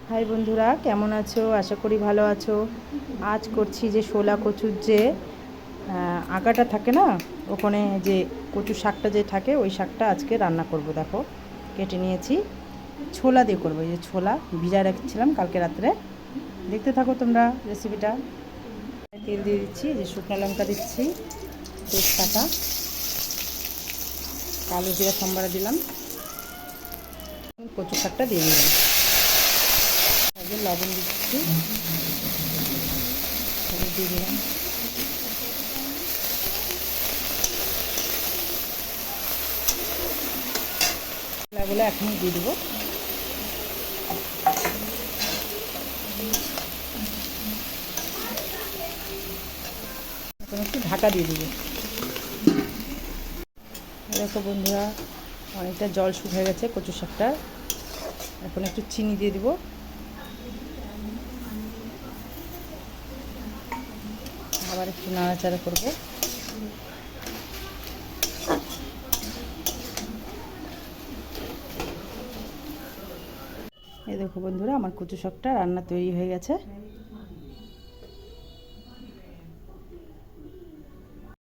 High বন্ধুরা, কেমন আছো? আশা করি ভালো আছো। আজ করছি যে শোলা কচুর যে আগাটা থাকে না, ওখানে যে কচু শাকটা যে থাকে ওই শাকটা আজকে রান্না করব। দেখো কেটে নিয়েছি, ছোলা দিয়ে করবো। এই যে ছোলা ভিজায় রেখেছিলাম কালকে রাত্রে। দেখতে থাকো তোমরা রেসিপিটা। তেল দিয়ে দিচ্ছি, যে শুকনো লঙ্কা দিচ্ছি, তেজপাতা, কালো জিরা সম্বারা দিলাম, কচু শাকটা দিয়ে দিলাম, লবণ দিচ্ছি, দিয়ে দিলাম, বলে এখন দিয়ে দেবো। এখন একটু ঢাকা দিয়ে দেবো। দেখো বন্ধুরা, অনেকটা জল শুকিয়ে গেছে কচু শাকটা। এখন একটু চিনি দিয়ে দেবো, আবার একটু নাড়াচাড়া করবো। এই দেখো বন্ধুরা, আমার কচু শাকটা রান্না তৈরি হয়ে গেছে।